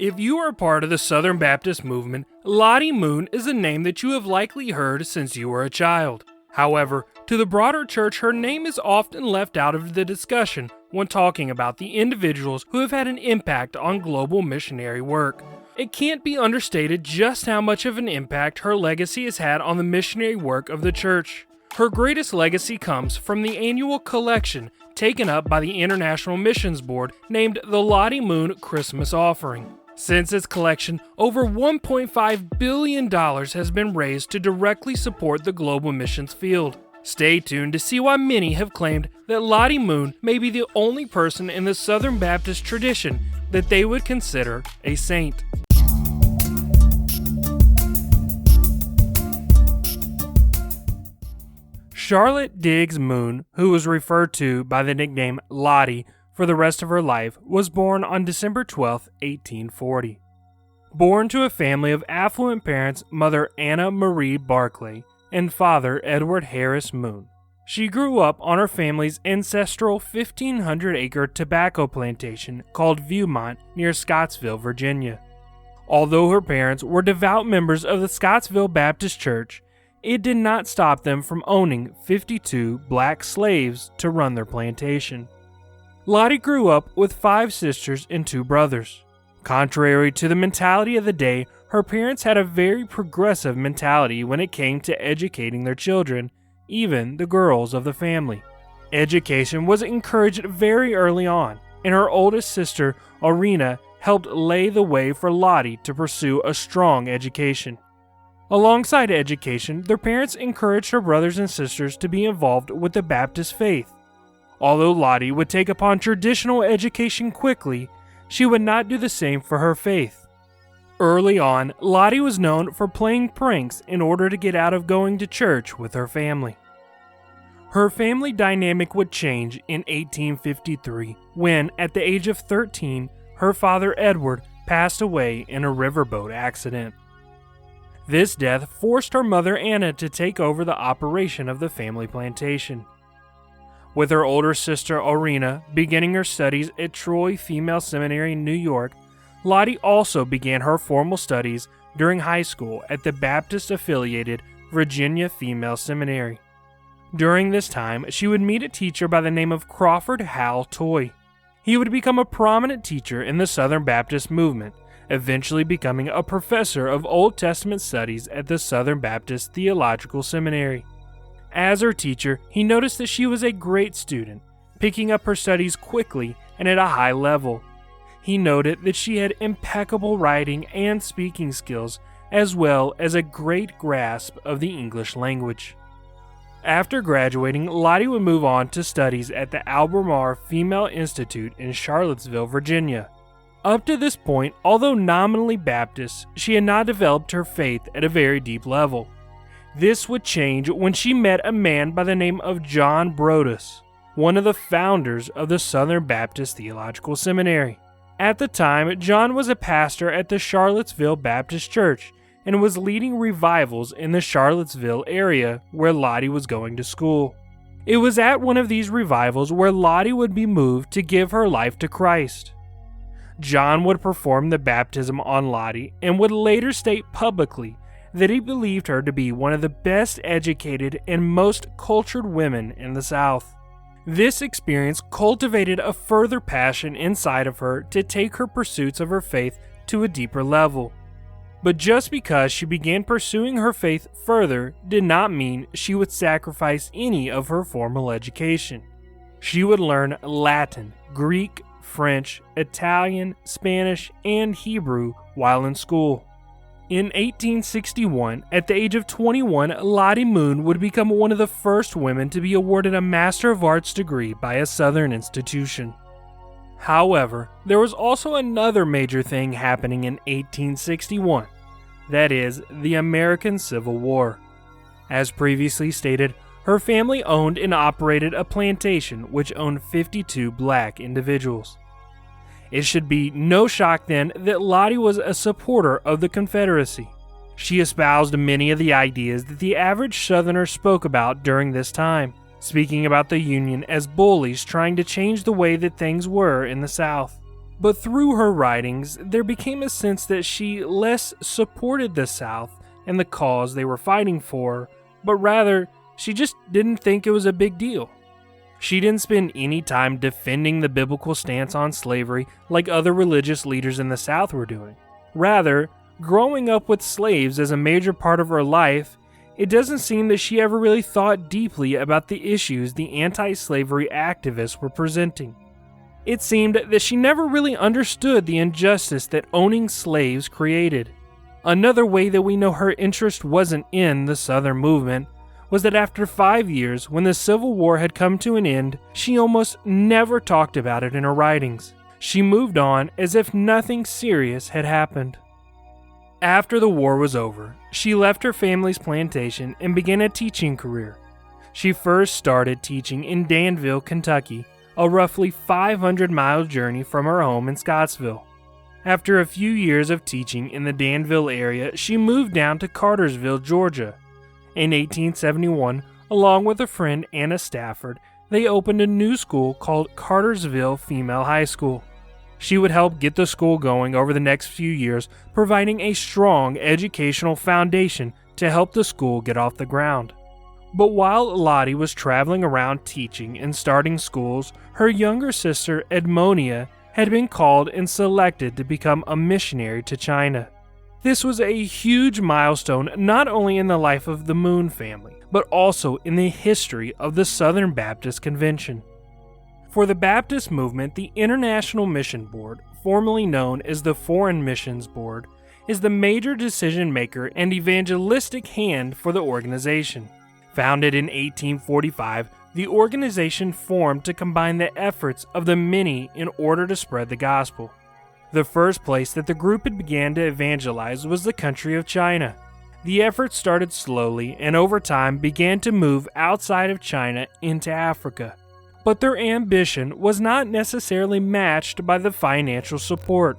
If you are part of the Southern Baptist movement, Lottie Moon is a name that you have likely heard since you were a child. However, to the broader church, her name is often left out of the discussion when talking about the individuals who have had an impact on global missionary work. It can't be understated just how much of an impact her legacy has had on the missionary work of the church. Her greatest legacy comes from the annual collection taken up by the International Missions Board named the Lottie Moon Christmas Offering. Since its collection, over $1.5 billion has been raised to directly support the global missions field. Stay tuned to see why many have claimed that Lottie Moon may be the only person in the Southern Baptist tradition that they would consider a saint. Charlotte Diggs Moon, who was referred to by the nickname Lottie for the rest of her life, was born on December 12, 1840. Born to a family of affluent parents, mother Anna Marie Barclay and father Edward Harris Moon, she grew up on her family's ancestral 1,500-acre tobacco plantation called Viewmont near Scottsville, Virginia. Although her parents were devout members of the Scottsville Baptist Church, it did not stop them from owning 52 black slaves to run their plantation. Lottie grew up with 5 sisters and 2 brothers. Contrary to the mentality of the day, her parents had a very progressive mentality when it came to educating their children, even the girls of the family. Education was encouraged very early on, and her oldest sister, Aurena, helped lay the way for Lottie to pursue a strong education. Alongside education, their parents encouraged her brothers and sisters to be involved with the Baptist faith. Although Lottie would take upon traditional education quickly, she would not do the same for her faith. Early on, Lottie was known for playing pranks in order to get out of going to church with her family. Her family dynamic would change in 1853 when, at the age of 13, her father Edward passed away in a riverboat accident. This death forced her mother Anna to take over the operation of the family plantation. With her older sister Aurena beginning her studies at Troy Female Seminary in New York, Lottie also began her formal studies during high school at the Baptist-affiliated Virginia Female Seminary. During this time, she would meet a teacher by the name of Crawford Howell Toy. He would become a prominent teacher in the Southern Baptist movement, eventually becoming a professor of Old Testament studies at the Southern Baptist Theological Seminary. As her teacher, he noticed that she was a great student, picking up her studies quickly and at a high level. He noted that she had impeccable writing and speaking skills, as well as a great grasp of the English language. After graduating, Lottie would move on to studies at the Albemarie Female Institute in Charlottesville, Virginia. Up to this point, although nominally Baptist, she had not developed her faith at a very deep level. This would change when she met a man by the name of John Brodus, one of the founders of the Southern Baptist Theological Seminary. At the time, John was a pastor at the Charlottesville Baptist Church and was leading revivals in the Charlottesville area where Lottie was going to school. It was at one of these revivals where Lottie would be moved to give her life to Christ. John would perform the baptism on Lottie and would later state publicly that he believed her to be one of the best educated and most cultured women in the South. This experience cultivated a further passion inside of her to take her pursuits of her faith to a deeper level. But just because she began pursuing her faith further did not mean she would sacrifice any of her formal education. She would learn Latin, Greek, French, Italian, Spanish, and Hebrew while in school. In 1861, at the age of 21, Lottie Moon would become one of the first women to be awarded a Master of Arts degree by a Southern institution. However, there was also another major thing happening in 1861, that is, the American Civil War. As previously stated, her family owned and operated a plantation which owned 52 black individuals. It should be no shock then that Lottie was a supporter of the Confederacy. She espoused many of the ideas that the average Southerner spoke about during this time, speaking about the Union as bullies trying to change the way that things were in the South. But through her writings, there became a sense that she less supported the South and the cause they were fighting for, but rather, she just didn't think it was a big deal. She didn't spend any time defending the biblical stance on slavery like other religious leaders in the South were doing. Rather, growing up with slaves as a major part of her life, it doesn't seem that she ever really thought deeply about the issues the anti-slavery activists were presenting. It seemed that she never really understood the injustice that owning slaves created. Another way that we know her interest wasn't in the Southern movement was that after 5 years, when the Civil War had come to an end, she almost never talked about it in her writings. She moved on as if nothing serious had happened. After the war was over, she left her family's plantation and began a teaching career. She first started teaching in Danville, Kentucky, a roughly 500-mile journey from her home in Scottsville. After a few years of teaching in the Danville area, she moved down to Cartersville, Georgia. In 1871, along with a friend, Anna Stafford, they opened a new school called Cartersville Female High School. She would help get the school going over the next few years, providing a strong educational foundation to help the school get off the ground. But while Lottie was traveling around teaching and starting schools, her younger sister, Edmonia, had been called and selected to become a missionary to China. This was a huge milestone not only in the life of the Moon family, but also in the history of the Southern Baptist Convention. For the Baptist movement, the International Mission Board, formerly known as the Foreign Missions Board, is the major decision maker and evangelistic hand for the organization. Founded in 1845, the organization formed to combine the efforts of the many in order to spread the gospel. The first place that the group had began to evangelize was the country of China. The effort started slowly and over time began to move outside of China into Africa. But their ambition was not necessarily matched by the financial support.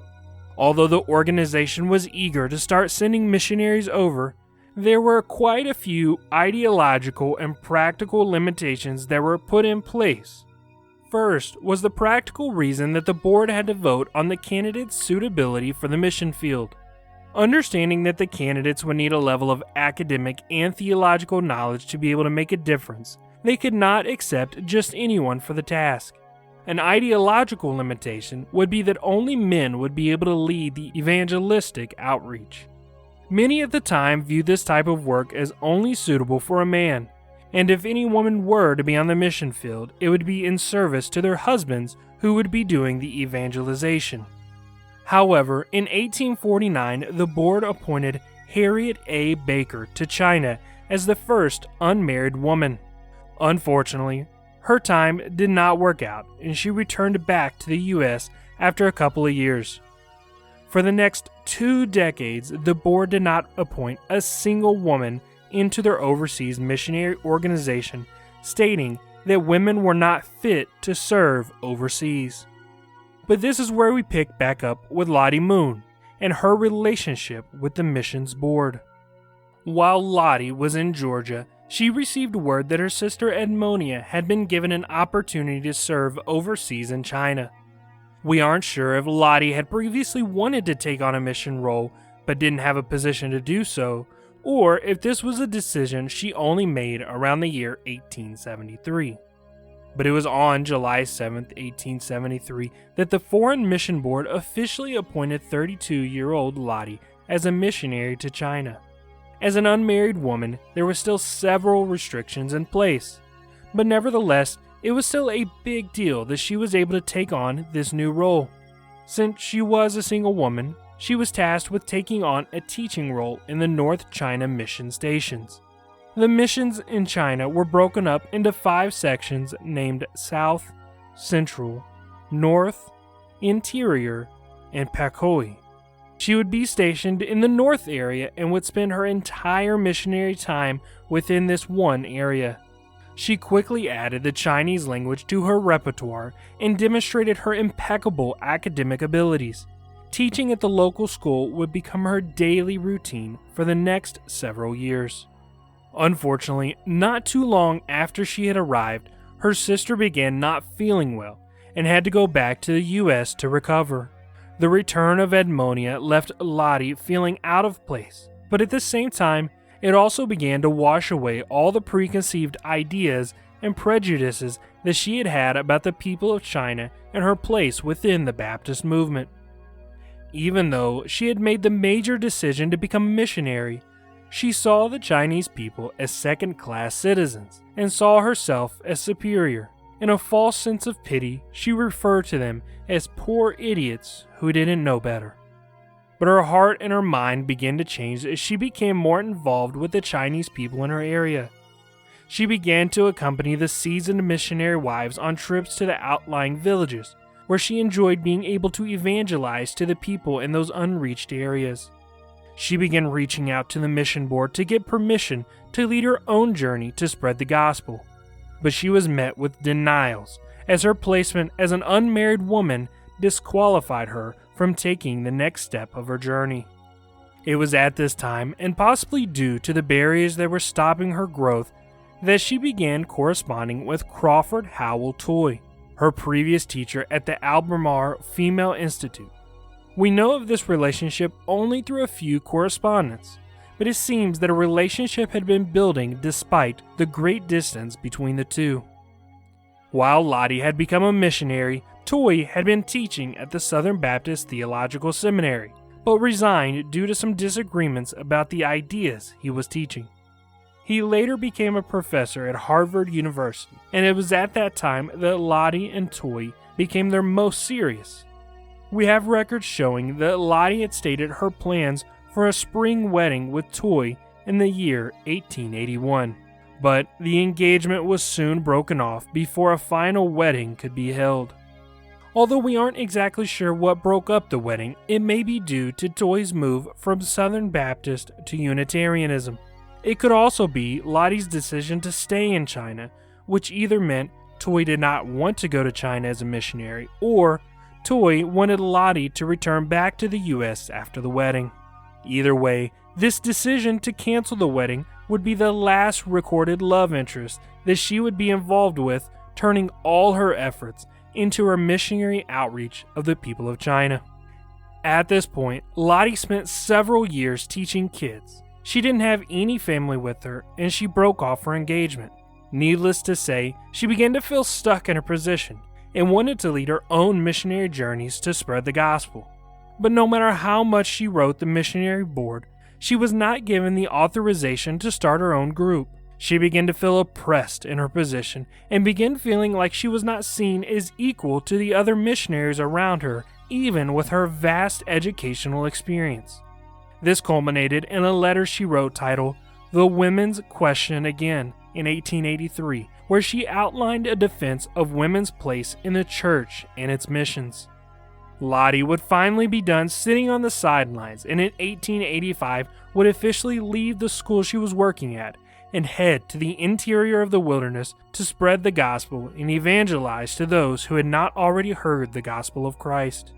Although the organization was eager to start sending missionaries over, there were quite a few ideological and practical limitations that were put in place. First was the practical reason that the board had to vote on the candidate's suitability for the mission field. Understanding that the candidates would need a level of academic and theological knowledge to be able to make a difference, they could not accept just anyone for the task. An ideological limitation would be that only men would be able to lead the evangelistic outreach. Many at the time viewed this type of work as only suitable for a man, and if any woman were to be on the mission field, it would be in service to their husbands who would be doing the evangelization. However, in 1849, the board appointed Harriet A. Baker to China as the first unmarried woman. Unfortunately, her time did not work out, and she returned back to the U.S. after a couple of years. For the next 2 decades, the board did not appoint a single woman into their overseas missionary organization, stating that women were not fit to serve overseas. But this is where we pick back up with Lottie Moon and her relationship with the missions board. While Lottie was in Georgia, she received word that her sister Edmonia had been given an opportunity to serve overseas in China. We aren't sure if Lottie had previously wanted to take on a mission role but didn't have a position to do so, or if this was a decision she only made around the year 1873. But it was on July 7, 1873, that the Foreign Mission Board officially appointed 32-year-old Lottie as a missionary to China. As an unmarried woman, there were still several restrictions in place, but nevertheless, it was still a big deal that she was able to take on this new role. Since she was a single woman, she was tasked with taking on a teaching role in the North China mission stations. The missions in China were broken up into 5 sections named South, Central, North, Interior, and Pakoi. She would be stationed in the North area and would spend her entire missionary time within this one area. She quickly added the Chinese language to her repertoire and demonstrated her impeccable academic abilities. Teaching at the local school would become her daily routine for the next several years. Unfortunately, not too long after she had arrived, her sister began not feeling well, and had to go back to the U.S. to recover. The return of Albemarie left Lottie feeling out of place, but at the same time, it also began to wash away all the preconceived ideas and prejudices that she had had about the people of China and her place within the Baptist movement. Even though she had made the major decision to become a missionary, she saw the Chinese people as second-class citizens and saw herself as superior. In a false sense of pity, she referred to them as poor idiots who didn't know better. But her heart and her mind began to change as she became more involved with the Chinese people in her area. She began to accompany the seasoned missionary wives on trips to the outlying villages, where she enjoyed being able to evangelize to the people in those unreached areas. She began reaching out to the mission board to get permission to lead her own journey to spread the gospel. But she was met with denials, as her placement as an unmarried woman disqualified her from taking the next step of her journey. It was at this time, and possibly due to the barriers that were stopping her growth, that she began corresponding with Crawford Howell Toy, her previous teacher at the Albemarie Female Institute. We know of this relationship only through a few correspondence, but it seems that a relationship had been building despite the great distance between the two. While Lottie had become a missionary, Toy had been teaching at the Southern Baptist Theological Seminary, but resigned due to some disagreements about the ideas he was teaching. He later became a professor at Harvard University, and it was at that time that Lottie and Toy became their most serious. We have records showing that Lottie had stated her plans for a spring wedding with Toy in the year 1881, but the engagement was soon broken off before a final wedding could be held. Although we aren't exactly sure what broke up the wedding, it may be due to Toy's move from Southern Baptist to Unitarianism. It could also be Lottie's decision to stay in China, which either meant Toy did not want to go to China as a missionary, or Toy wanted Lottie to return back to the U.S. after the wedding. Either way, this decision to cancel the wedding would be the last recorded love interest that she would be involved with, turning all her efforts into her missionary outreach of the people of China. At this point, Lottie spent several years teaching kids. She didn't have any family with her, and she broke off her engagement. Needless to say, she began to feel stuck in her position and wanted to lead her own missionary journeys to spread the gospel. But no matter how much she wrote the missionary board, she was not given the authorization to start her own group. She began to feel oppressed in her position and began feeling like she was not seen as equal to the other missionaries around her, even with her vast educational experience. This culminated in a letter she wrote titled The Women's Question Again in 1883, where she outlined a defense of women's place in the church and its missions. Lottie would finally be done sitting on the sidelines, and in 1885 would officially leave the school she was working at and head to the interior of the wilderness to spread the gospel and evangelize to those who had not already heard the gospel of Christ.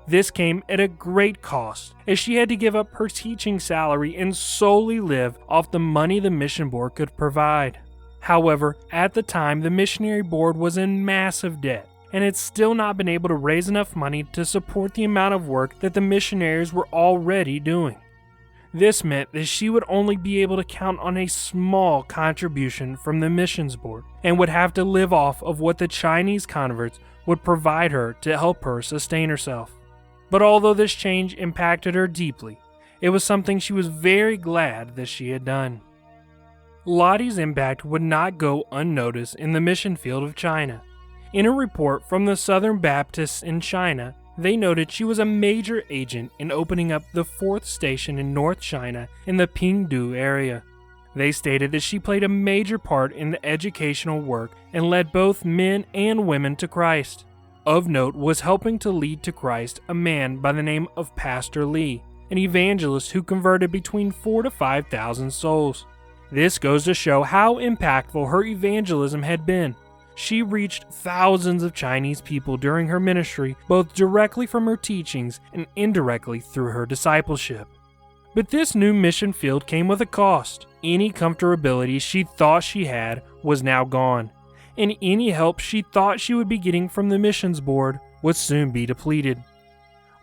This came at a great cost, as she had to give up her teaching salary and solely live off the money the mission board could provide. However, at the time, the missionary board was in massive debt, and had still not been able to raise enough money to support the amount of work that the missionaries were already doing. This meant that she would only be able to count on a small contribution from the missions board, and would have to live off of what the Chinese converts would provide her to help her sustain herself. But although this change impacted her deeply, it was something she was very glad that she had done. Lottie's impact would not go unnoticed in the mission field of China. In a report from the Southern Baptists in China, they noted she was a major agent in opening up the 4th station in North China in the Pingdu area. They stated that she played a major part in the educational work and led both men and women to Christ. Of note was helping to lead to Christ a man by the name of Pastor Lee, an evangelist who converted between 4,000 to 5,000 souls. This goes to show how impactful her evangelism had been. She reached thousands of Chinese people during her ministry, both directly from her teachings and indirectly through her discipleship. But this new mission field came with a cost. Any comfortability she thought she had was now gone, and any help she thought she would be getting from the missions board would soon be depleted.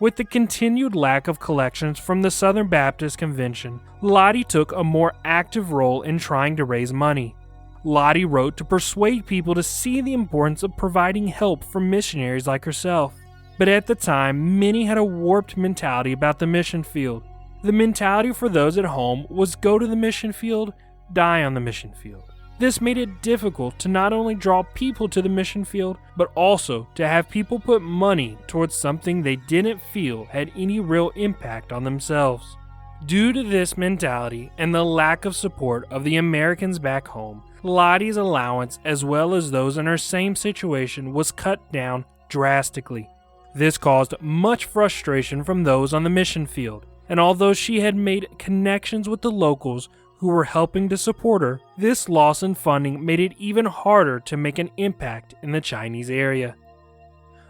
With the continued lack of collections from the Southern Baptist Convention, Lottie took a more active role in trying to raise money. Lottie wrote to persuade people to see the importance of providing help for missionaries like herself. But at the time, many had a warped mentality about the mission field. The mentality for those at home was go to the mission field, die on the mission field. This made it difficult to not only draw people to the mission field, but also to have people put money towards something they didn't feel had any real impact on themselves. Due to this mentality and the lack of support of the Americans back home, Lottie's allowance as well as those in her same situation was cut down drastically. This caused much frustration from those on the mission field, and although she had made connections with the locals who were helping to support her, this loss in funding made it even harder to make an impact in the Chinese area.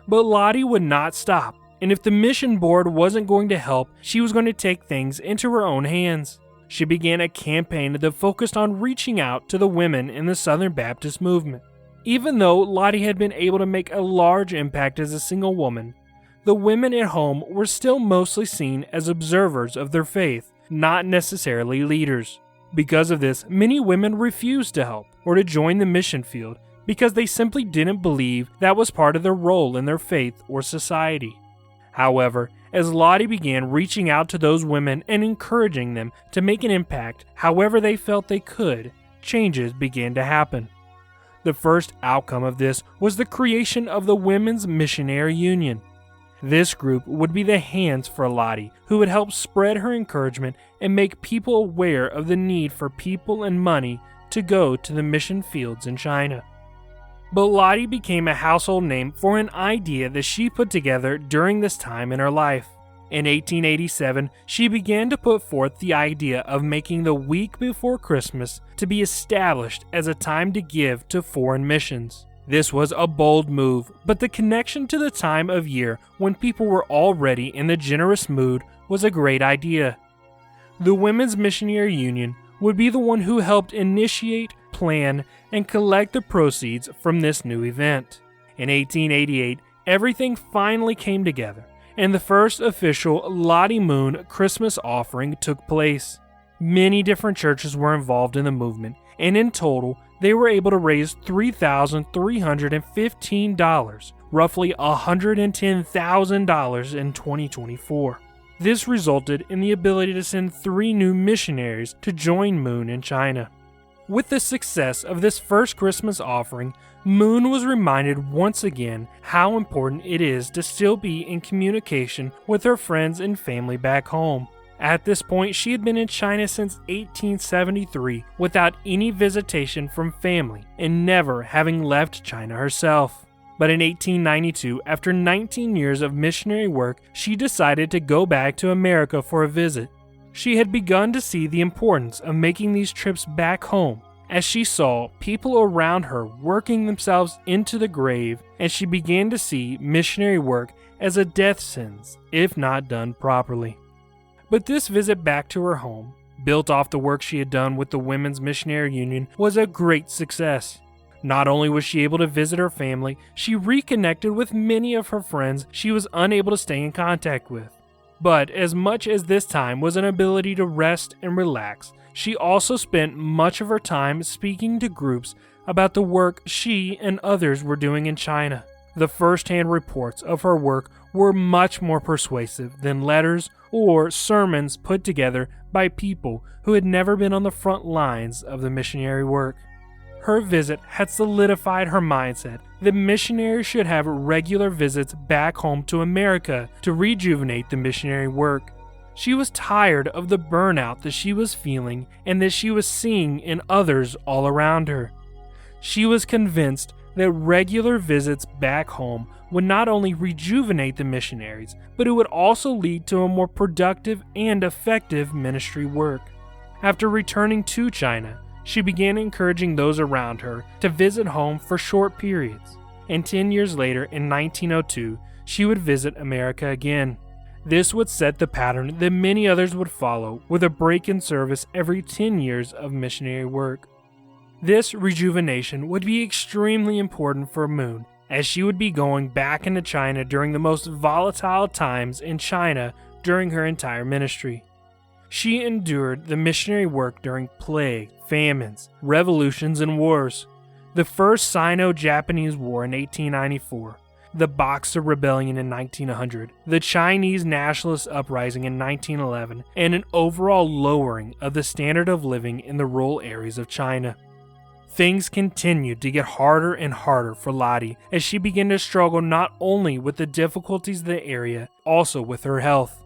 But Lottie would not stop, and if the mission board wasn't going to help, she was going to take things into her own hands. She began a campaign that focused on reaching out to the women in the Southern Baptist movement. Even though Lottie had been able to make a large impact as a single woman, the women at home were still mostly seen as observers of their faith, not necessarily leaders. Because of this, many women refused to help or to join the mission field because they simply didn't believe that was part of their role in their faith or society. However, as Lottie began reaching out to those women and encouraging them to make an impact however they felt they could, changes began to happen. The first outcome of this was the creation of the Women's Missionary Union. This group would be the hands for Lottie, who would help spread her encouragement and make people aware of the need for people and money to go to the mission fields in China. But Lottie became a household name for an idea that she put together during this time in her life. In 1887, she began to put forth the idea of making the week before Christmas to be established as a time to give to foreign missions. This was a bold move, but the connection to the time of year when people were already in the generous mood was a great idea. The Women's Missionary Union would be the one who helped initiate, plan, and collect the proceeds from this new event. In 1888, everything finally came together, and the first official Lottie Moon Christmas Offering took place. Many different churches were involved in the movement, and in total, they were able to raise $3,315, roughly $110,000 in 2024. This resulted in the ability to send 3 new missionaries to join Moon in China. With the success of this first Christmas offering, Moon was reminded once again how important it is to still be in communication with her friends and family back home. At this point, she had been in China since 1873 without any visitation from family and never having left China herself. But in 1892, after 19 years of missionary work, she decided to go back to America for a visit. She had begun to see the importance of making these trips back home as she saw people around her working themselves into the grave, and she began to see missionary work as a death sentence if not done properly. But this visit back to her home, built off the work she had done with the Women's Missionary Union, was a great success. Not only was she able to visit her family, she reconnected with many of her friends she was unable to stay in contact with. But as much as this time was an ability to rest and relax, she also spent much of her time speaking to groups about the work she and others were doing in China. The first-hand reports of her work were much more persuasive than letters or sermons put together by people who had never been on the front lines of the missionary work. Her visit had solidified her mindset that missionaries should have regular visits back home to America to rejuvenate the missionary work. She was tired of the burnout that she was feeling and that she was seeing in others all around her. She was convinced that regular visits back home would not only rejuvenate the missionaries, but it would also lead to a more productive and effective ministry work. After returning to China, she began encouraging those around her to visit home for short periods, and 10 years later, in 1902, she would visit America again. This would set the pattern that many others would follow, with a break in service every 10 years of missionary work. This rejuvenation would be extremely important for Moon, as she would be going back into China during the most volatile times in China during her entire ministry. She endured the missionary work during plague, famines, revolutions, and wars. The First Sino-Japanese War in 1894, the Boxer Rebellion in 1900, the Chinese Nationalist Uprising in 1911, and an overall lowering of the standard of living in the rural areas of China. Things continued to get harder and harder for Lottie as she began to struggle not only with the difficulties of the area, also with her health.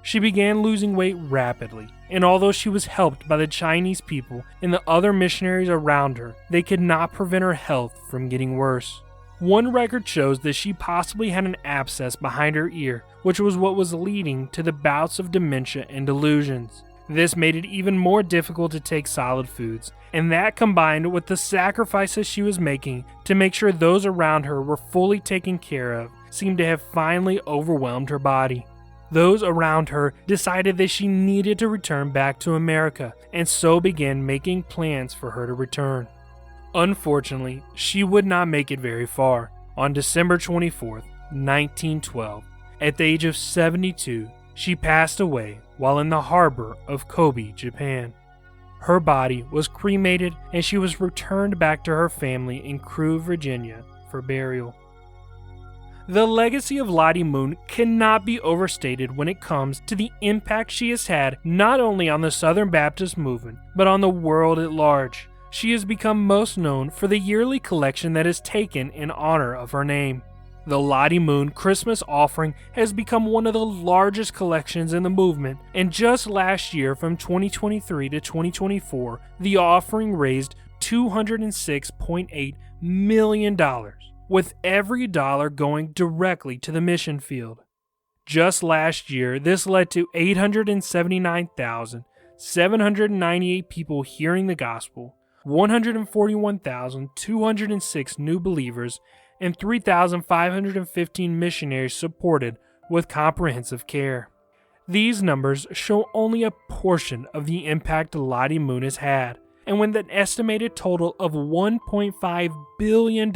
She began losing weight rapidly, and although she was helped by the Chinese people and the other missionaries around her, they could not prevent her health from getting worse. One record shows that she possibly had an abscess behind her ear, which was what was leading to the bouts of dementia and delusions. This made it even more difficult to take solid foods, and that combined with the sacrifices she was making to make sure those around her were fully taken care of seemed to have finally overwhelmed her body. Those around her decided that she needed to return back to America, and so began making plans for her to return. Unfortunately, she would not make it very far. On December 24th, 1912, at the age of 72, she passed away while in the harbor of Kobe, Japan. Her body was cremated and she was returned back to her family in Crewe, Virginia for burial. The legacy of Lottie Moon cannot be overstated when it comes to the impact she has had not only on the Southern Baptist movement, but on the world at large. She has become most known for the yearly collection that is taken in honor of her name. The Lottie Moon Christmas Offering has become one of the largest collections in the movement, and just last year from 2023 to 2024, the offering raised $206.8 million, with every dollar going directly to the mission field. Just last year, this led to 879,798 people hearing the gospel, 141,206 new believers, and 3,515 missionaries supported with comprehensive care. These numbers show only a portion of the impact Lottie Moon has had, and with an estimated total of $1.5 billion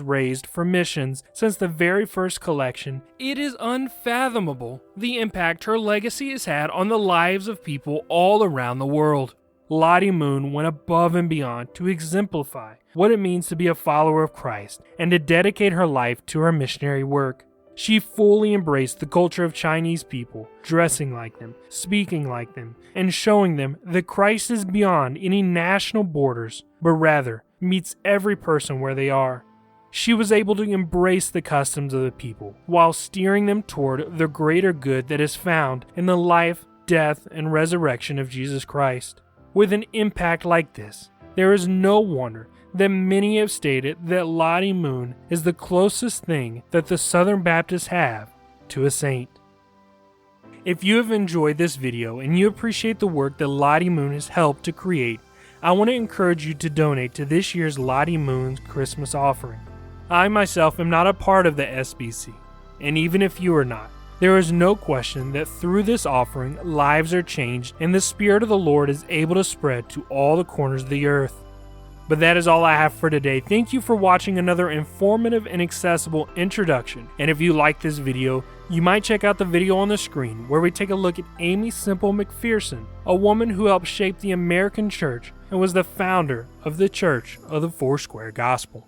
raised for missions since the very first collection, it is unfathomable the impact her legacy has had on the lives of people all around the world. Lottie Moon went above and beyond to exemplify what it means to be a follower of Christ and to dedicate her life to her missionary work. She fully embraced the culture of Chinese people, dressing like them, speaking like them, and showing them that Christ is beyond any national borders, but rather meets every person where they are. She was able to embrace the customs of the people while steering them toward the greater good that is found in the life, death, and resurrection of Jesus Christ. With an impact like this, there is no wonder that many have stated that Lottie Moon is the closest thing that the Southern Baptists have to a saint. If you have enjoyed this video and you appreciate the work that Lottie Moon has helped to create, I want to encourage you to donate to this year's Lottie Moon Christmas Offering. I myself am not a part of the SBC, and even if you are not, there is no question that through this offering, lives are changed and the Spirit of the Lord is able to spread to all the corners of the earth. But that is all I have for today. Thank you for watching another informative and accessible introduction. And if you like this video, you might check out the video on the screen where we take a look at Amy Semple McPherson, a woman who helped shape the American church and was the founder of the Church of the Foursquare Gospel.